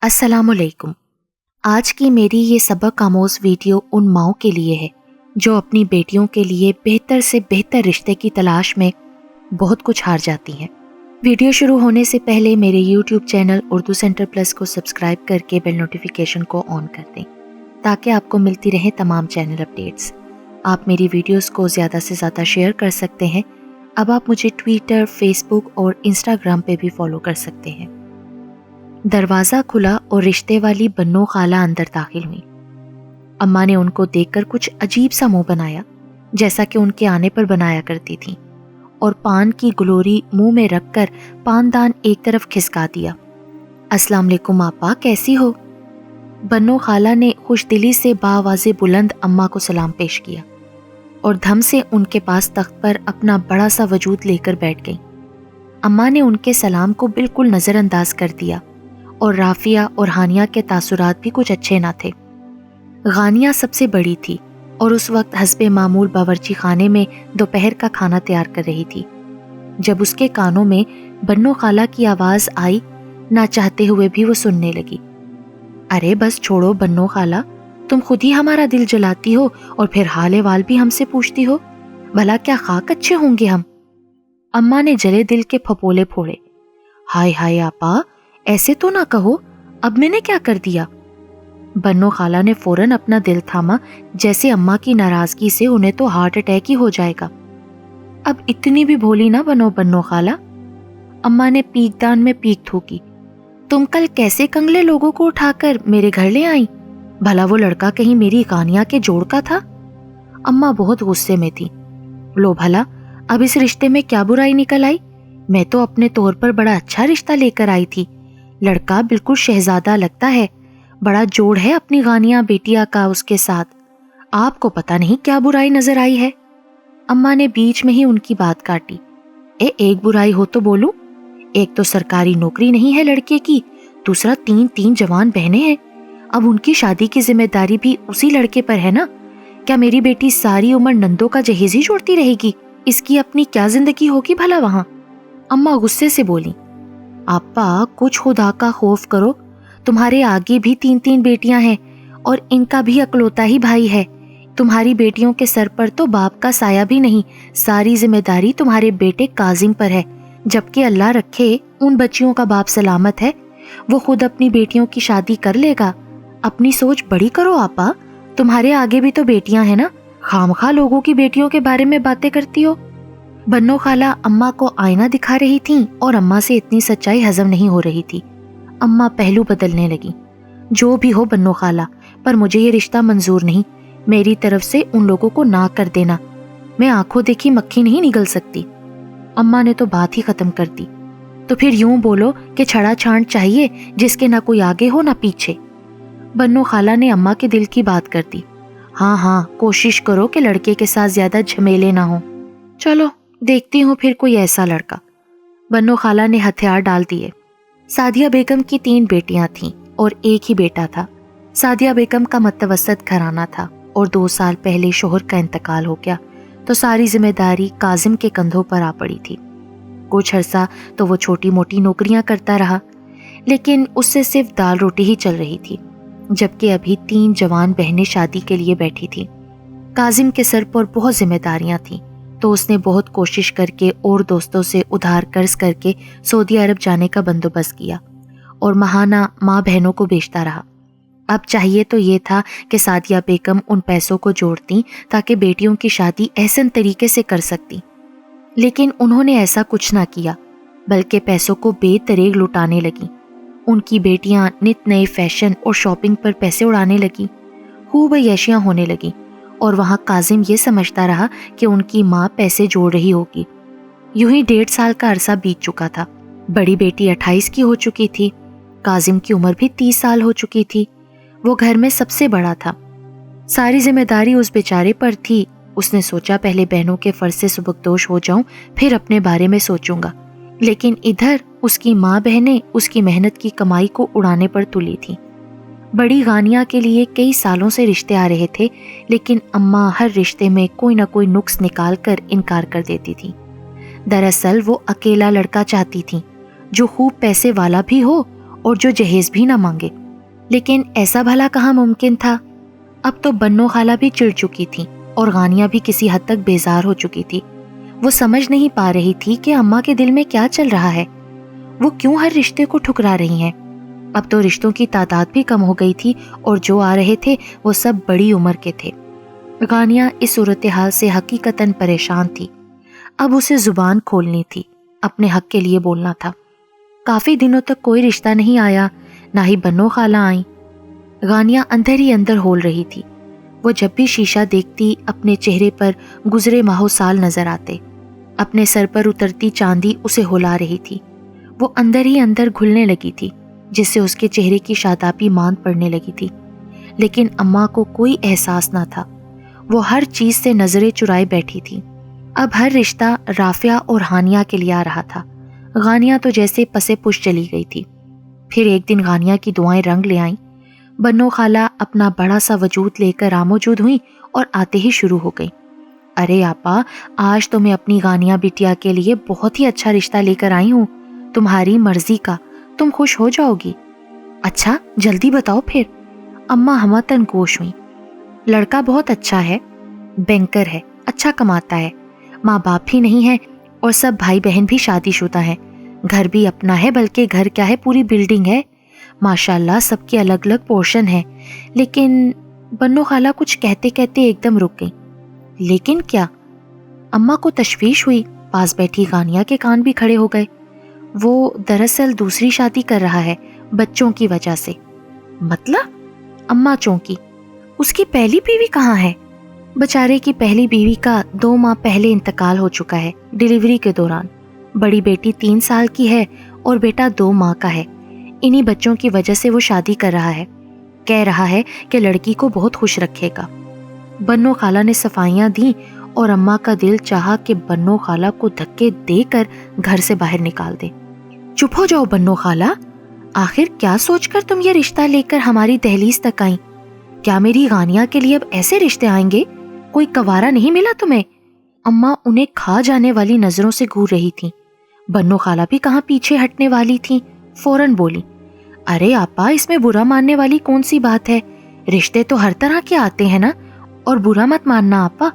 السلام علیکم۔ آج کی میری یہ سبق آموز ویڈیو ان ماؤں کے لیے ہے جو اپنی بیٹیوں کے لیے بہتر سے بہتر رشتے کی تلاش میں بہت کچھ ہار جاتی ہیں۔ ویڈیو شروع ہونے سے پہلے میرے YouTube channel Urdu centre plus کو سبسکرائب کر کے بیل نوٹیفیکیشن کو آن کر دیں تاکہ آپ کو ملتی رہیں تمام چینل اپڈیٹس۔ آپ میری ویڈیوز کو زیادہ سے زیادہ شیئر کر سکتے ہیں۔ اب آپ مجھے ٹویٹر، فیس بک اور انسٹاگرام پہ بھی فالو کر سکتے ہیں۔ دروازہ کھلا اور رشتے والی بنو خالہ اندر داخل ہوئی۔ اماں نے ان کو دیکھ کر کچھ عجیب سا منہ بنایا جیسا کہ ان کے آنے پر بنایا کرتی تھی، اور پان کی گلوری منہ میں رکھ کر پان دان ایک طرف کھسکا دیا۔ السلام علیکم آپا، کیسی ہو؟ بنو خالہ نے خوش دلی سے بآواز بلند اماں کو سلام پیش کیا اور دھم سے ان کے پاس تخت پر اپنا بڑا سا وجود لے کر بیٹھ گئی۔ اماں نے ان کے سلام کو بالکل نظر انداز کر دیا، اور رافیہ اور ہانیہ کے تاثرات بھی کچھ اچھے نہ تھے۔ غانیہ سب سے بڑی تھی اور اس وقت حسب معمول باورچی خانے میں دوپہر کا کھانا تیار کر رہی تھی جب اس کے کانوں میں بنو خالہ کی آواز آئی۔ نہ چاہتے ہوئے بھی وہ سننے لگی۔ ارے بس چھوڑو بنو خالہ، تم خود ہی ہمارا دل جلاتی ہو اور پھر حال احوال بھی ہم سے پوچھتی ہو۔ بھلا کیا خاک اچھے ہوں گے ہم؟ اماں نے جلے دل کے پھپولے پھوڑے۔ ہائے ہائے آپا، ایسے تو نہ کہو، اب میں نے کیا کر دیا؟ بنو خالہ نے فوراً اپنا دل تھاما، جیسے اماں کی ناراضگی سے انہیں تو ہارٹ اٹیک ہی ہو جائے گا۔ اب اتنی بھی بھولی نہ بنو خالہ۔ اماں نے پیک دان میں پیک تھوکی۔ تم کل کیسے کنگلے لوگوں کو اٹھا کر میرے گھر لے آئیں؟ بھلا وہ لڑکا کہیں میری غانیہ کے جوڑ کا تھا؟ اماں بہت غصے میں تھی۔ لو بھلا، اب اس رشتے میں کیا برائی نکل آئی؟ میں تو اپنے طور پر بڑا اچھا رشتہ لے کر آئی تھی۔ لڑکا بالکل شہزادہ لگتا ہے، بڑا جوڑ ہے اپنی غانیہ بیٹیا کا اس کے ساتھ۔ آپ کو پتہ نہیں کیا برائی نظر آئی ہے؟ اماں نے بیچ میں ہی ان کی بات کاٹی۔ ایک برائی ہو تو بولوں؟ ایک تو سرکاری نوکری نہیں ہے لڑکے کی، دوسرا تین جوان بہنیں ہیں۔ اب ان کی شادی کی ذمہ داری بھی اسی لڑکے پر ہے نا؟ کیا میری بیٹی ساری عمر نندوں کا جہیز ہی جوڑتی رہے گی؟ اس کی اپنی کیا زندگی ہوگی بھلا وہاں؟ اماں غصے سے بولی۔ آپا کچھ خدا کا خوف کرو، تمہارے آگے بھی تین بیٹیاں ہیں اور ان کا بھی اکلوتا ہی بھائی ہے۔ تمہاری بیٹیوں کے سر پر تو باپ کا سایہ بھی نہیں، ساری ذمہ داری تمہارے بیٹے کاظم پر ہے۔ جبکہ اللہ رکھے ان بچیوں کا باپ سلامت ہے، وہ خود اپنی بیٹیوں کی شادی کر لے گا۔ اپنی سوچ بڑی کرو آپا، تمہارے آگے بھی تو بیٹیاں ہیں نا، خامخواہ لوگوں کی بیٹیوں کے بارے میں باتیں کرتی ہو۔ بنو خالہ اماں کو آئینہ دکھا رہی تھیں اور اماں سے اتنی سچائی ہضم نہیں ہو رہی تھی۔ اماں پہلو بدلنے لگی۔ جو بھی ہو بنو خالہ، پر مجھے یہ رشتہ منظور نہیں۔ میری طرف سے ان لوگوں کو نہ کر دینا، میں آنکھوں دیکھی مکھی نہیں نگل سکتی۔ اماں نے تو بات ہی ختم کر دی۔ تو پھر یوں بولو کہ چھڑا چھانٹ چاہیے جس کے نہ کوئی آگے ہو نہ پیچھے۔ بنو خالہ نے اماں کے دل کی بات کر دی۔ ہاں، کوشش کرو کہ لڑکے کے ساتھ زیادہ جھمیلے نہ ہوں۔ چلو دیکھتی ہوں پھر کوئی ایسا لڑکا۔ بنو خالہ نے ہتھیار ڈال دیے۔ سعدیہ بیگم کی 3 بیٹیاں تھیں اور ایک ہی بیٹا تھا۔ سعدیہ بیگم کا متوسط گھرانہ تھا اور 2 سال پہلے شوہر کا انتقال ہو گیا تو ساری ذمہ داری کاظم کے کندھوں پر آ پڑی تھی۔ کچھ عرصہ تو وہ چھوٹی موٹی نوکریاں کرتا رہا، لیکن اس سے صرف دال روٹی ہی چل رہی تھی، جبکہ ابھی 3 جوان بہنیں شادی کے لیے بیٹھی تھیں۔ کاظم کے سر پر بہت ذمہ داریاں تھیں، تو اس نے بہت کوشش کر کے اور دوستوں سے ادھار قرض کر کے سعودی عرب جانے کا بندوبست کیا اور ماہانہ ماں بہنوں کو بیچتا رہا۔ اب چاہیے تو یہ تھا کہ سعدیہ بیگم ان پیسوں کو جوڑتی تاکہ بیٹیوں کی شادی احسن طریقے سے کر سکتی، لیکن انہوں نے ایسا کچھ نہ کیا، بلکہ پیسوں کو بے دریغ لٹانے لگیں۔ ان کی بیٹیاں نت نئے فیشن اور شاپنگ پر پیسے اڑانے لگیں، خوب عیاشیاں ہونے لگیں، اور وہاں کاظم یہ سمجھتا رہا کہ ان کی ماں پیسے جوڑ رہی ہوگی۔ یوں ہی 1.5 سال کا عرصہ بیت چکا تھا۔ بڑی بیٹی 28 کی ہو چکی تھی، کاظم کی عمر بھی 30 سال ہو چکی تھی۔ وہ گھر میں سب سے بڑا تھا، ساری ذمہ داری اس بیچارے پر تھی۔ اس نے سوچا پہلے بہنوں کے فرض سے سبکدوش ہو جاؤں، پھر اپنے بارے میں سوچوں گا، لیکن ادھر اس کی ماں بہنیں اس کی محنت کی کمائی کو اڑانے پر تلی تھیں۔ بڑی غانیہ کے لیے کئی سالوں سے رشتے آ رہے تھے، لیکن اماں ہر رشتے میں کوئی نہ کوئی نقص نکال کر انکار کر دیتی تھی۔ دراصل وہ اکیلا لڑکا چاہتی تھیں جو خوب پیسے والا بھی ہو اور جو جہیز بھی نہ مانگے۔ لیکن ایسا بھلا کہاں ممکن تھا؟ اب تو بنو خالہ بھی چڑ چکی تھی اور غانیہ بھی کسی حد تک بیزار ہو چکی تھی۔ وہ سمجھ نہیں پا رہی تھی کہ اماں کے دل میں کیا چل رہا ہے، وہ کیوں ہر رشتے کو ٹھکرا رہی ہیں۔ اب تو رشتوں کی تعداد بھی کم ہو گئی تھی اور جو آ رہے تھے وہ سب بڑی عمر کے تھے۔ غانیہ اس صورتحال سے حقیقتاً پریشان تھی۔ اب اسے زبان کھولنی تھی، اپنے حق کے لیے بولنا تھا۔ کافی دنوں تک کوئی رشتہ نہیں آیا، نہ ہی بنو خالہ آئیں۔ غانیہ اندر ہی اندر ہول رہی تھی۔ وہ جب بھی شیشہ دیکھتی اپنے چہرے پر گزرے ماہو سال نظر آتے، اپنے سر پر اترتی چاندی اسے ہلا رہی تھی۔ وہ اندر ہی اندر گھلنے لگی تھی، جس سے اس کے چہرے کی شادابی ماند پڑنے لگی تھی۔ لیکن اماں کو کوئی احساس نہ تھا، وہ ہر چیز سے نظریں چرائے بیٹھی تھی۔ اب ہر رشتہ رافعہ اور ہانیہ کے لیے آ رہا تھا۔ غانیہ تو جیسے پسے پش چلی گئی تھی۔ پھر ایک دن غانیہ کی دعائیں رنگ لے آئیں۔ بنو خالہ اپنا بڑا سا وجود لے کر آموجود ہوئیں اور آتے ہی شروع ہو گئیں۔ ارے آپا، آج تو میں اپنی غانیہ بٹیا کے لیے بہت ہی اچھا رشتہ لے کر آئی ہوں، تمہاری مرضی کا، تم خوش ہو جاؤ گی۔ اچھا جلدی بتاؤ پھر۔ اماں ہمتاً گوش ہوئیں۔ لڑکا بہت اچھا ہے، بینکر ہے، اچھا کماتا ہے، ماں باپ بھی نہیں ہے اور سب بھائی بہن بھی شادی شدہ ہیں، گھر بھی اپنا ہے، بلکہ گھر کیا ہے پوری بلڈنگ ہے، ماشاءاللہ سب کے الگ الگ پورشن ہیں۔ لیکن بنو خالہ کچھ کہتے کہتے ایک دم رک گئی۔ لیکن کیا؟ اماں کو تشویش ہوئی، پاس بیٹھی غانیہ کے کان بھی کھڑے ہو گئے۔ وہ دراصل دوسری شادی کر رہا ہے، بچوں کی وجہ سے۔ مطلب؟ اماں چونکی۔ اس کی پہلی بیوی کہاں ہے؟ بچارے کی پہلی بیوی کا 2 ماہ پہلے انتقال ہو چکا ہے ڈیلیوری کے دوران۔ بڑی بیٹی 3 سال کی ہے اور بیٹا 2 ماہ کا ہے۔ انہی بچوں کی وجہ سے وہ شادی کر رہا ہے، کہہ رہا ہے کہ لڑکی کو بہت خوش رکھے گا۔ بنو خالہ نے صفائیاں دیں اور اماں کا دل چاہا کہ بنو خالہ کو دھکے دے کر گھر سے باہر نکال دے۔ چپ ہو جاؤ بنو خالہ، آخر کیا سوچ کر تم یہ رشتہ لے کر ہماری دہلیز تک آئیں؟ کیا میری غانیہ کے لیے اب ایسے رشتے آئیں گے؟ کوئی کوارا نہیں ملا تمہیں؟ اماں انہیں کھا جانے والی نظروں سے گھور رہی تھیں۔ بنو خالہ بھی کہاں پیچھے ہٹنے والی تھیں، فوراً بولی، ارے آپا اس میں برا ماننے والی کون سی بات ہے؟ رشتے تو ہر طرح کے آتے ہیں نا، اور برا مت ماننا آپا،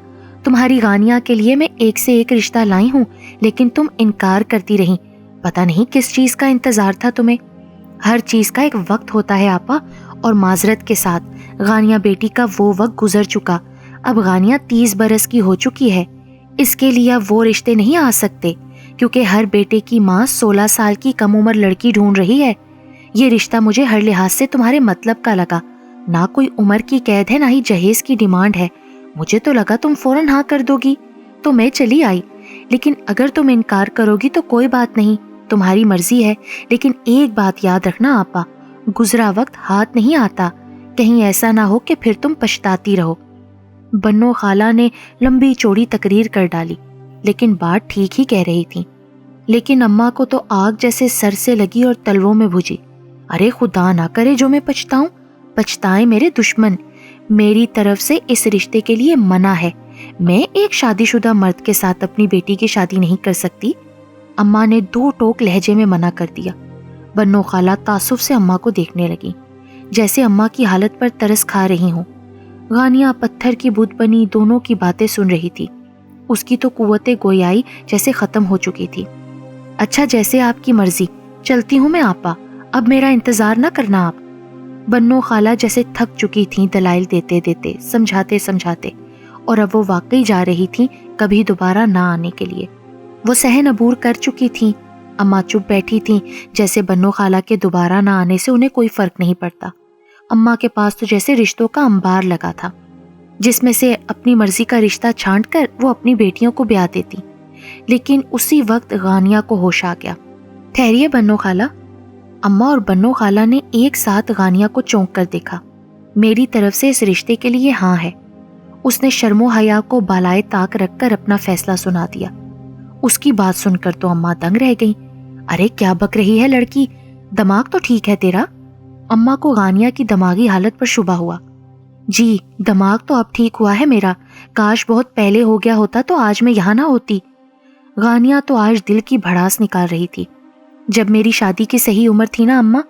تمہاری غانیہ کے لیے میں ایک سے ایک رشتہ لائی ہوں، لیکن تم انکار کرتی رہیں۔ پتہ نہیں کس چیز کا انتظار تھا تمہیں۔ ہر چیز کا ایک وقت ہوتا ہے آپا، اور معذرت کے ساتھ غانیہ بیٹی کا وہ وقت گزر چکا۔ اب غانیہ 30 برس کی ہو چکی ہے، اس کے لیے اب وہ رشتے نہیں آ سکتے، کیونکہ ہر بیٹے کی ماں 16 سال کی کم عمر لڑکی ڈھونڈ رہی ہے۔ یہ رشتہ مجھے ہر لحاظ سے تمہارے مطلب کا لگا، نہ کوئی عمر کی قید ہے، نہ ہی جہیز کی ڈیمانڈ ہے۔ مجھے تو لگا تم فوراً ہاں کر دو گی، تو میں چلی آئی۔ لیکن اگر تم انکار کرو گی تو کوئی بات نہیں، تمہاری مرضی ہے۔ لیکن ایک بات یاد رکھنا آپا، گزرا وقت ہاتھ نہیں آتا، کہیں ایسا نہ ہو کہ پھر تم پچھتاتی رہو۔ بنو خالہ نے لمبی چوڑی تقریر کر ڈالی، لیکن بات ٹھیک ہی کہہ رہی تھی۔ لیکن اماں کو تو آگ جیسے سر سے لگی اور تلووں میں بھجی۔ ارے خدا نہ کرے جو میں پچھتاؤں، پچھتائیں میرے دشمن۔ میری طرف سے اس رشتے کے لیے منع ہے، میں ایک شادی شدہ مرد کے ساتھ اپنی بیٹی کی شادی نہیں کر سکتی۔ اماں نے 2 ٹوک لہجے میں منع کر دیا۔ بنو خالہ تعصب سے اماں کو دیکھنے لگی، جیسے اماں کی حالت پر ترس کھا رہی ہوں۔ غانیہ پتھر کی بت بنی دونوں کی باتیں سن رہی تھی۔ اس کی تو قوت گویائی جیسے ختم ہو چکی تھی۔ اچھا جیسے آپ کی مرضی، چلتی ہوں میں آپا، اب میرا انتظار نہ کرنا آپ۔ بنو خالہ جیسے تھک چکی تھیں دلائل دیتے دیتے، سمجھاتے سمجھاتے، اور اب وہ واقعی جا رہی تھیں کبھی دوبارہ نہ آنے کے لیے۔ وہ سہن عبور کر چکی تھیں۔ اماں چپ بیٹھی تھیں، جیسے بنو خالہ کے دوبارہ نہ آنے سے انہیں کوئی فرق نہیں پڑتا۔ اماں کے پاس تو جیسے رشتوں کا انبار لگا تھا، جس میں سے اپنی مرضی کا رشتہ چھانٹ کر وہ اپنی بیٹیوں کو بیاہ دیتی۔ لیکن اسی وقت غانیہ کو ہوش آ گیا۔ ٹھہریے بنو خالہ۔ اماں اور بنو خالہ نے ایک ساتھ غانیہ کو چونک کر دیکھا۔ میری طرف سے اس رشتے کے لیے ہاں ہے۔ اس نے شرم و حیا کو بالائے طاق رکھ کر اپنا فیصلہ سنا دیا۔ اس کی بات سن کر تو اماں دنگ رہ گئیں۔ ارے کیا بک رہی ہے لڑکی، دماغ تو ٹھیک ہے تیرا؟ اماں کو غانیہ کی دماغی حالت پر شبہ ہوا۔ جی دماغ تو اب ٹھیک ہوا ہے میرا، کاش بہت پہلے ہو گیا ہوتا تو آج میں یہاں نہ ہوتی۔ غانیہ تو آج دل کی بھڑاس نکال رہی تھی۔ جب میری شادی کی صحیح عمر تھی نا اماں،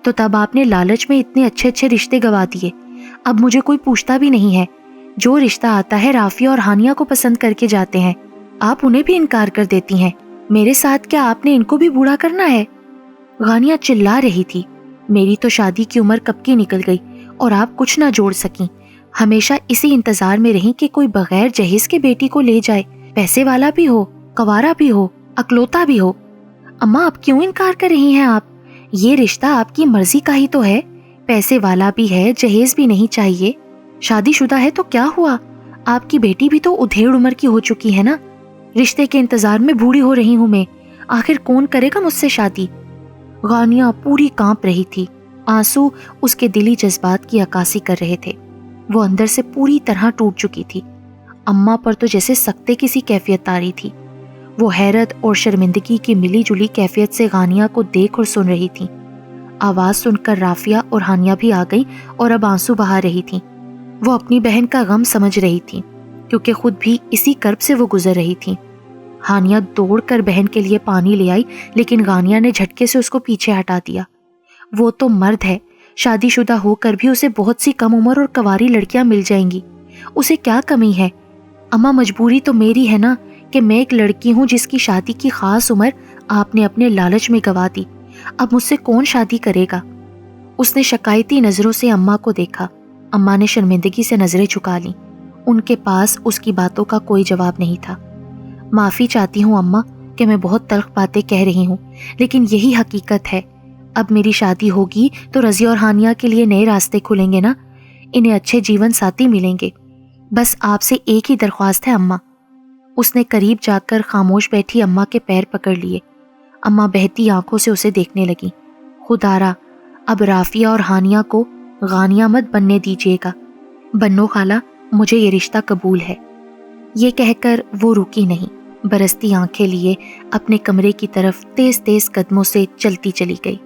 تو تب آپ نے لالچ میں اتنے اچھے اچھے رشتے گوا دیے. اب مجھے کوئی پوچھتا بھی نہیں ہے. جو رشتہ آتا ہے رافیہ اور ہانیہ کو پسند کر کے جاتے ہیں. آپ انہیں بھی انکار کر دیتی ہیں. میرے ساتھ کیا آپ نے ان کو بھی بوڑھا کرنا ہے؟ غانیہ چلا رہی تھی. میری تو شادی کی عمر کب کی نکل گئی اور آپ کچھ نہ جوڑ سکیں. ہمیشہ اسی انتظار میں رہیں کہ کوئی بغیر جہیز کے بیٹی کو لے جائے، پیسے والا بھی ہو، کنوارا بھی ہو، اکلوتا بھی ہو. اماں اب کیوں انکار کر رہی ہیں آپ؟ یہ رشتہ آپ کی مرضی کا ہی تو ہے. پیسے والا بھی ہے، جہیز بھی نہیں چاہیے. شادی شدہ ہے تو کیا ہوا؟ آپ کی بیٹی بھی تو ادھیڑ عمر کی ہو چکی ہے نا. رشتے کے انتظار میں بوڑھی ہو رہی ہوں میں. آخر کون کرے گا مجھ سے شادی؟ غانیہ پوری کانپ رہی تھی. آنسو اس کے دلی جذبات کی عکاسی کر رہے تھے. وہ اندر سے پوری طرح ٹوٹ چکی تھی. اماں پر تو جیسے سکتے کسی کیفیت تاری تھی. وہ حیرت اور شرمندگی کی ملی جلی کیفیت سے غانیہ کو دیکھ اور سن رہی تھی. آواز سن کر رافیہ اور ہانیہ بھی آ گئیں اور اب آنسو بہا رہی تھیں. وہ اپنی بہن کا غم سمجھ رہی تھی کیونکہ خود بھی اسی کرب سے وہ گزر رہی تھی. ہانیہ دوڑ کر بہن کے لیے پانی لے آئی لیکن غانیہ نے جھٹکے سے اس کو پیچھے ہٹا دیا. وہ تو مرد ہے، شادی شدہ ہو کر بھی اسے بہت سی کم عمر اور کنواری لڑکیاں مل جائیں گی. اسے کیا کمی ہے؟ اماں مجبوری تو میری ہے نا کہ میں ایک لڑکی ہوں جس کی شادی کی خاص عمر آپ نے اپنے لالچ میں گوا دی. اب مجھ سے کون شادی کرے گا؟ اس نے شکایتی نظروں سے اماں کو دیکھا. اماں نے شرمندگی سے نظریں جھکا لیں. ان کے پاس اس کی باتوں کا کوئی جواب نہیں تھا. معافی چاہتی ہوں اماں کہ میں بہت تلخ باتیں کہہ رہی ہوں، لیکن یہی حقیقت ہے. اب میری شادی ہوگی تو رضیہ اور ہانیہ کے لیے نئے راستے کھلیں گے نا. انہیں اچھے جیون ساتھی ملیں گے. بس آپ سے ایک ہی درخواست ہے اماں. اس نے قریب جا کر خاموش بیٹھی اماں کے پیر پکڑ لیے. اماں بہتی آنکھوں سے اسے دیکھنے لگیں. خدارا اب رافیہ اور ہانیہ کو غانیہ مت بننے دیجیے گا. بنو خالہ، مجھے یہ رشتہ قبول ہے. یہ کہہ کر وہ رکی نہیں، برستی آنکھیں لیے اپنے کمرے کی طرف تیز تیز قدموں سے چلتی چلی گئی.